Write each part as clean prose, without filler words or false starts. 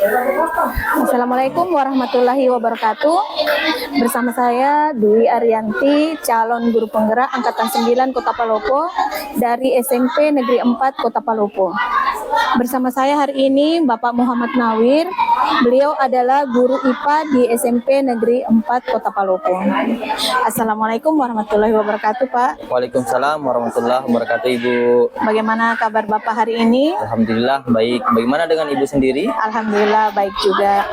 Assalamualaikum warahmatullahi wabarakatuh. Bersama saya Dwi Arianti, calon guru penggerak Angkatan 9 Kota Palopo dari SMP Negeri 4 Kota Palopo. Bersama saya hari ini Bapak Muhammad Nawir. Beliau adalah guru IPA di SMP Negeri 4 Kota Palopo. Assalamualaikum warahmatullahi wabarakatuh, Pak. Waalaikumsalam warahmatullahi wabarakatuh, Ibu. Bagaimana kabar Bapak hari ini? Alhamdulillah baik. Bagaimana dengan Ibu sendiri? Alhamdulillah baik juga.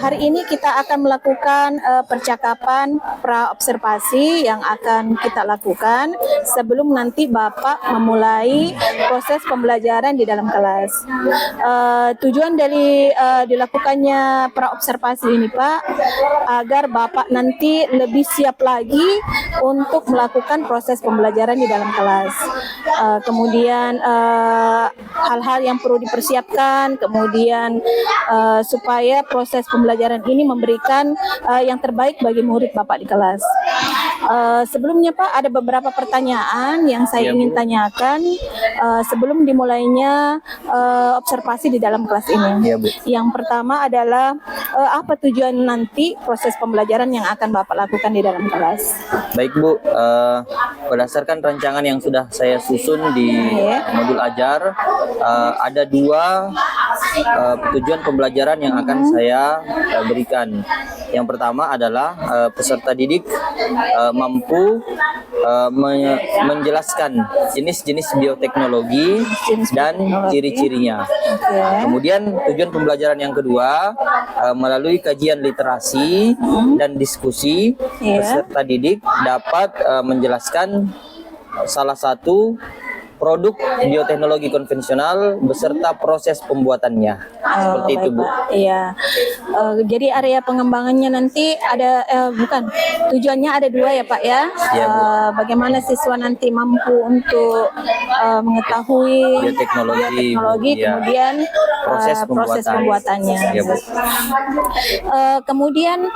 Hari ini kita akan melakukan percakapan pra-observasi yang akan kita lakukan sebelum nanti Bapak memulai proses pembelajaran di dalam kelas. Tujuan dari dilakukannya pra-observasi ini, Pak, agar Bapak nanti lebih siap lagi untuk melakukan proses pembelajaran di dalam kelas. Kemudian hal-hal yang perlu dipersiapkan, kemudian supaya proses pembelajaran ini memberikan yang terbaik bagi murid Bapak di kelas. Sebelumnya Pak, ada beberapa pertanyaan yang saya ingin tanyakan sebelum dimulainya observasi di dalam kelas ini. Ya, Bu. Yang pertama adalah apa tujuan nanti proses pembelajaran yang akan Bapak lakukan di dalam kelas? Baik, Bu. Berdasarkan rancangan yang sudah saya susun di modul ajar, ada dua tujuan pembelajaran yang akan saya berikan. Yang pertama adalah peserta didik mampu menjelaskan jenis-jenis bioteknologi dan ciri-cirinya. Kemudian tujuan pembelajaran yang kedua melalui kajian literasi dan diskusi, peserta didik dapat menjelaskan salah satu produk bioteknologi konvensional beserta proses pembuatannya. Seperti itu, Bu. Iya. Jadi area pengembangannya nanti ada tujuannya ada dua ya, Pak ya. Iya, Bu. Bagaimana siswa nanti mampu untuk mengetahui bioteknologi, ya. kemudian proses pembuatannya. Ya, Bu. Kemudian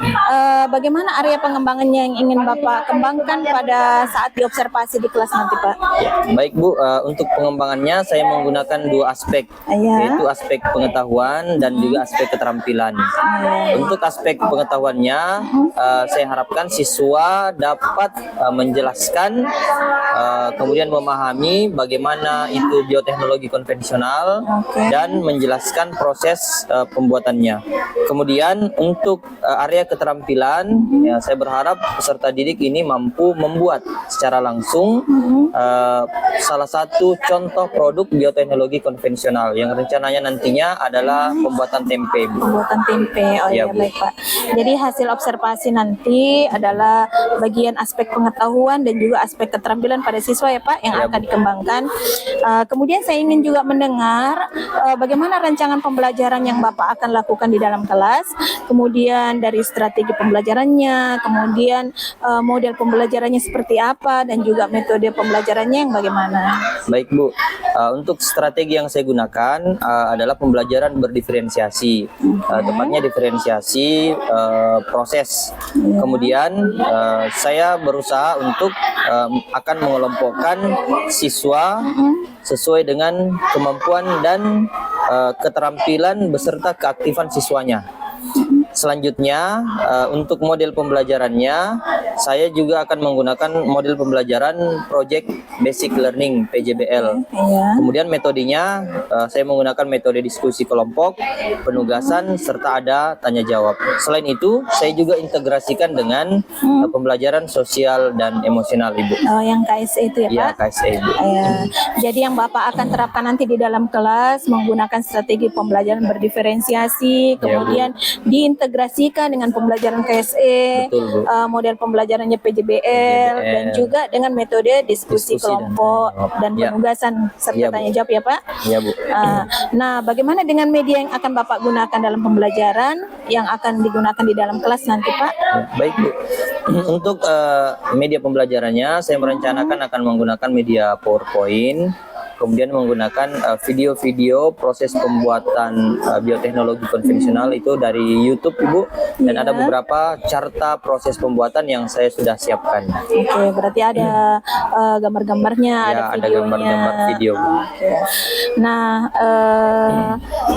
bagaimana area pengembangannya yang ingin Bapak kembangkan pada saat diobservasi di kelas nanti, Pak? Baik, Bu. Untuk pengembangannya saya menggunakan dua aspek, yaitu aspek pengetahuan dan juga aspek keterampilan. Untuk aspek pengetahuannya, saya harapkan siswa dapat menjelaskan, kemudian memahami bagaimana itu bioteknologi konvensional dan menjelaskan proses pembuatannya. Kemudian untuk area keterampilan, ya, saya berharap peserta didik ini mampu membuat secara langsung salah satu contoh produk bioteknologi konvensional yang rencananya nantinya adalah pembuatan tempe, Bu. Pembuatan tempe, Ya, baik Pak. Jadi hasil observasi nanti adalah bagian aspek pengetahuan dan juga aspek keterampilan pada siswa ya Pak yang akan dikembangkan. Kemudian saya ingin juga mendengar bagaimana rancangan pembelajaran yang Bapak akan lakukan di dalam kelas, kemudian dari strategi pembelajarannya, kemudian model pembelajarannya seperti apa, dan juga metode pembelajarannya yang bagaimana. Baik, Bu. Untuk strategi yang saya gunakan adalah pembelajaran berdiferensiasi, tepatnya diferensiasi proses. Kemudian saya berusaha untuk akan mengelompokkan siswa sesuai dengan kemampuan dan keterampilan beserta keaktifan siswanya. Selanjutnya, untuk model pembelajarannya, saya juga akan menggunakan model pembelajaran Project Basic Learning (PJBL). Kemudian metodenya, saya menggunakan metode diskusi kelompok, penugasan, serta ada tanya jawab. Selain itu, saya juga integrasikan dengan pembelajaran sosial dan emosional, Ibu. Yang KSE itu ya, Pak? Ya, KSE, Ibu. Jadi yang Bapak akan terapkan nanti di dalam kelas menggunakan strategi pembelajaran berdiferensiasi, kemudian diintegrasikan dengan pembelajaran KSE, Betul, Bu. Model pembelajarannya PJBL, dan juga dengan metode diskusi kelompok dan penugasan serta tanya jawab ya Pak. Iya, Bu. Nah, bagaimana dengan media yang akan Bapak gunakan dalam pembelajaran yang akan digunakan di dalam kelas nanti Pak? Baik, Bu. Untuk media pembelajarannya, saya merencanakan akan menggunakan media PowerPoint, kemudian menggunakan video-video proses pembuatan bioteknologi konvensional itu dari YouTube Ibu, dan ada beberapa carta proses pembuatan yang saya sudah siapkan. Oke, berarti ada gambar-gambarnya, Ya, ada ada gambar-gambar video, Bu. Oke. Nah,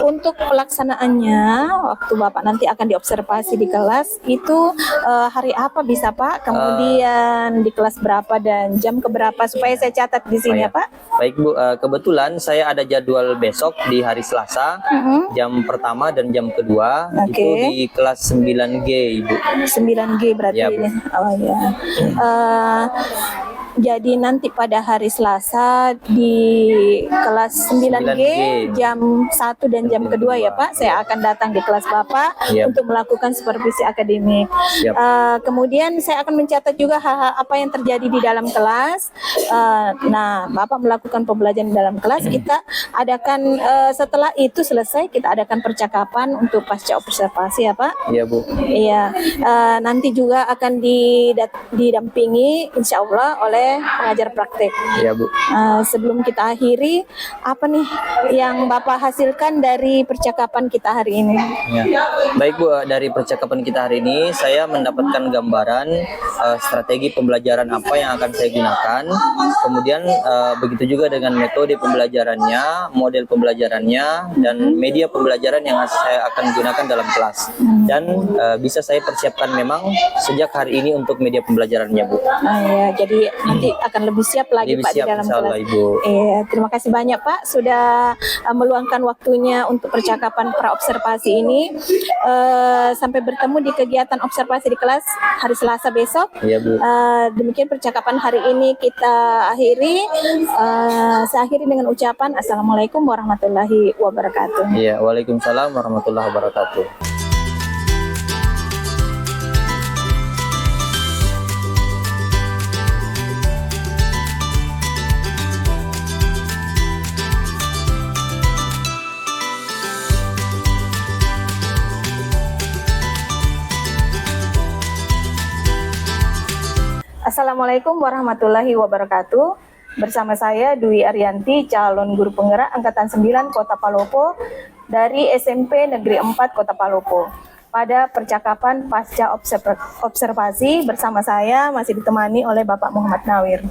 untuk pelaksanaannya waktu Bapak nanti akan diobservasi di kelas itu hari apa bisa Pak? Kemudian di kelas berapa dan jam keberapa supaya saya catat di sini ya Pak? Baik Bu, kebetulan saya ada jadwal besok di hari Selasa, jam pertama dan jam kedua, itu di kelas 9G Ibu. 9G berarti Ya, Bu. ini. Oh ya. Jadi nanti pada hari Selasa di kelas 9G jam 1 dan jam kedua ya Pak, saya akan datang di kelas Bapak untuk melakukan supervisi akademik. Kemudian saya akan mencatat juga hal-hal apa yang terjadi di dalam kelas. Nah, Bapak melakukan pembelajaran di dalam kelas, kita adakan setelah itu selesai kita adakan percakapan untuk pasca observasi ya Pak. Iya Bu. Iya, nanti juga akan didampingi insya Allah oleh pengajar praktek. Iya Bu. Sebelum kita akhiri, apa nih yang Bapak hasilkan dari percakapan kita hari ini? Ya. Baik Bu, dari percakapan kita hari ini saya mendapatkan gambaran strategi pembelajaran apa yang akan saya gunakan, kemudian begitu juga dengan metode pembelajarannya, model pembelajarannya, dan media pembelajaran yang saya akan gunakan dalam kelas, dan bisa saya persiapkan memang sejak hari ini untuk media pembelajarannya Bu. Ya, jadi nanti akan lebih siap lagi Lebih Pak siap, di dalam insyaallah, kelas. Ibu. Terima kasih banyak Pak sudah meluangkan waktunya untuk percakapan praobservasi ini. Sampai bertemu di kegiatan observasi di kelas hari Selasa besok. Iya Bu. Demikian percakapan hari ini kita akhiri. Saya akhiri dengan ucapan Assalamualaikum warahmatullahi wabarakatuh. Iya, Waalaikumsalam warahmatullahi wabarakatuh. Assalamualaikum warahmatullahi wabarakatuh. Bersama saya Dwi Arianti, calon guru penggerak Angkatan 9 Kota Palopo dari SMP Negeri 4 Kota Palopo. Pada percakapan pasca observasi bersama saya masih ditemani oleh Bapak Muhammad Nawir.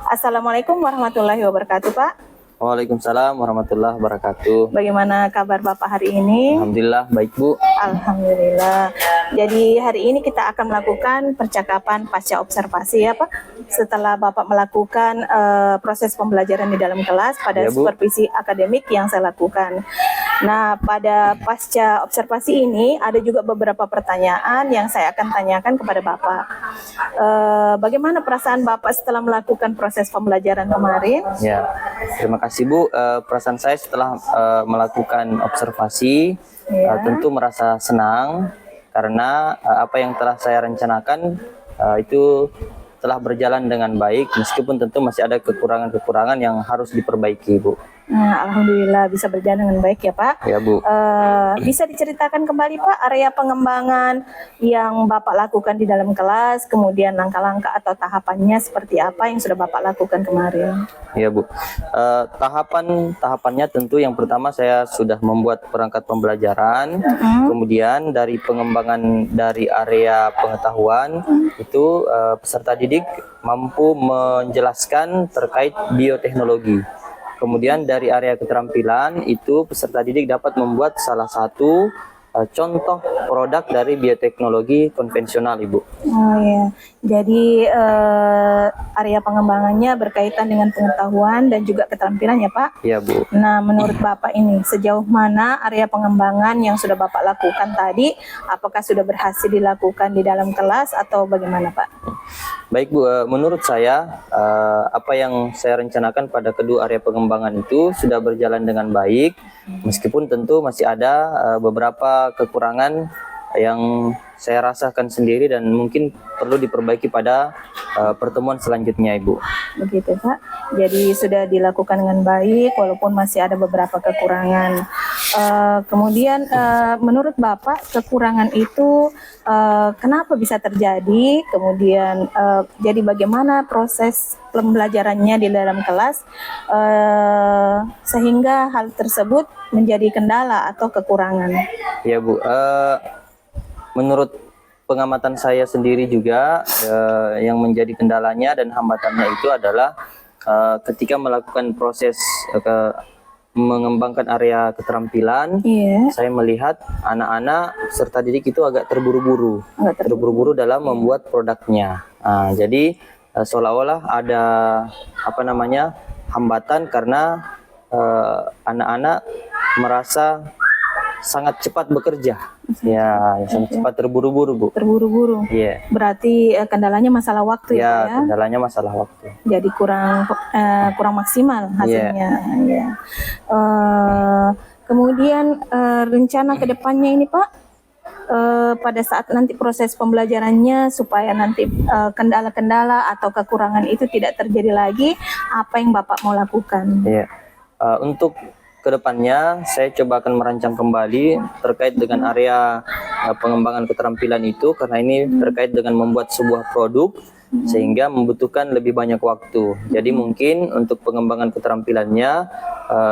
Assalamualaikum warahmatullahi wabarakatuh Pak. Waalaikumsalam warahmatullahi wabarakatuh. Bagaimana kabar Bapak hari ini? Alhamdulillah baik Bu. Alhamdulillah. Jadi hari ini kita akan melakukan percakapan pasca observasi ya Pak. Setelah Bapak melakukan proses pembelajaran di dalam kelas pada supervisi akademik yang saya lakukan. Nah, pada pasca observasi ini ada juga beberapa pertanyaan yang saya akan tanyakan kepada Bapak. Bagaimana perasaan Bapak setelah melakukan proses pembelajaran kemarin? Ya, terima kasih Bu. Perasaan saya setelah melakukan observasi tentu merasa senang karena apa yang telah saya rencanakan itu telah berjalan dengan baik, meskipun tentu masih ada kekurangan-kekurangan yang harus diperbaiki Bu. Nah, alhamdulillah bisa berjalan dengan baik ya Pak. Ya Bu. Bisa diceritakan kembali Pak area pengembangan yang Bapak lakukan di dalam kelas, kemudian langkah-langkah atau tahapannya seperti apa yang sudah Bapak lakukan kemarin? Ya Bu. Tahapannya tentu yang pertama saya sudah membuat perangkat pembelajaran, kemudian dari pengembangan dari area pengetahuan itu peserta didik mampu menjelaskan terkait bioteknologi. Kemudian dari area keterampilan itu peserta didik dapat membuat salah satu contoh produk dari bioteknologi konvensional Ibu. Oh ya, jadi area pengembangannya berkaitan dengan pengetahuan dan juga keterampilan ya Pak? Iya Bu. Nah, menurut Bapak ini sejauh mana area pengembangan yang sudah Bapak lakukan tadi, apakah sudah berhasil dilakukan di dalam kelas atau bagaimana Pak? Baik Bu, menurut saya apa yang saya rencanakan pada kedua area pengembangan itu sudah berjalan dengan baik, meskipun tentu masih ada beberapa kekurangan yang saya rasakan sendiri dan mungkin perlu diperbaiki pada pertemuan selanjutnya Ibu. Begitu Pak, jadi sudah dilakukan dengan baik walaupun masih ada beberapa kekurangan. Kemudian menurut Bapak kekurangan itu kenapa bisa terjadi, kemudian jadi bagaimana proses pembelajarannya di dalam kelas, sehingga hal tersebut menjadi kendala atau kekurangan. Ya Bu, menurut pengamatan saya sendiri juga yang menjadi kendalanya dan hambatannya itu adalah ketika melakukan proses mengembangkan area keterampilan, saya melihat anak-anak serta didik itu agak terburu-buru dalam membuat produknya. Jadi seolah-olah ada hambatan karena anak-anak merasa sangat cepat bekerja, sangat cepat terburu-buru Bu. Terburu-buru. Iya. Berarti kendalanya masalah waktu ya? Kendalanya masalah waktu. Jadi kurang maksimal hasilnya. Ya. Kemudian rencana kedepannya ini Pak, pada saat nanti proses pembelajarannya supaya nanti kendala-kendala atau kekurangan itu tidak terjadi lagi, apa yang Bapak mau lakukan? Iya. Untuk kedepannya saya coba akan merancang kembali terkait dengan area pengembangan keterampilan itu, karena ini terkait dengan membuat sebuah produk sehingga membutuhkan lebih banyak waktu. Jadi mungkin untuk pengembangan keterampilannya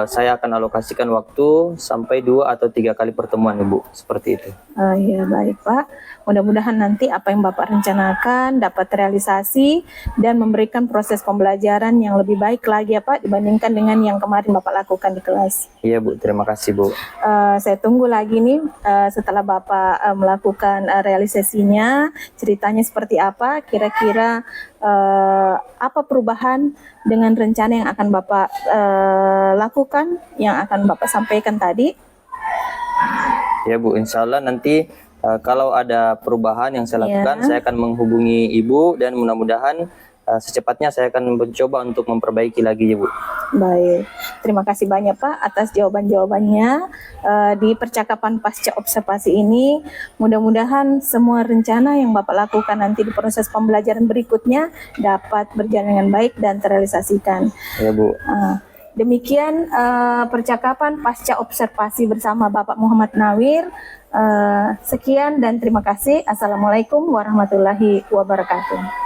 saya akan alokasikan waktu sampai 2 atau 3 kali pertemuan Ibu, seperti itu. Ya baik Pak, mudah-mudahan nanti apa yang Bapak rencanakan dapat realisasi dan memberikan proses pembelajaran yang lebih baik lagi ya Pak dibandingkan dengan yang kemarin Bapak lakukan di kelas. Iya Bu, terima kasih Bu. Saya tunggu lagi nih setelah Bapak melakukan realisasinya, ceritanya seperti apa, kira-kira apa perubahan dengan rencana yang akan Bapak lakukan, yang akan Bapak sampaikan tadi. Ya Bu, insya Allah nanti kalau ada perubahan yang saya lakukan, saya akan menghubungi Ibu dan mudah-mudahan secepatnya saya akan mencoba untuk memperbaiki lagi ya Bu. Baik, terima kasih banyak Pak atas jawaban-jawabannya di percakapan pasca observasi ini. Mudah-mudahan semua rencana yang Bapak lakukan nanti di proses pembelajaran berikutnya dapat berjalan dengan baik dan terrealisasikan. Ya Bu. Demikian percakapan pasca observasi bersama Bapak Muhammad Nawir. Sekian dan terima kasih. Assalamualaikum warahmatullahi wabarakatuh.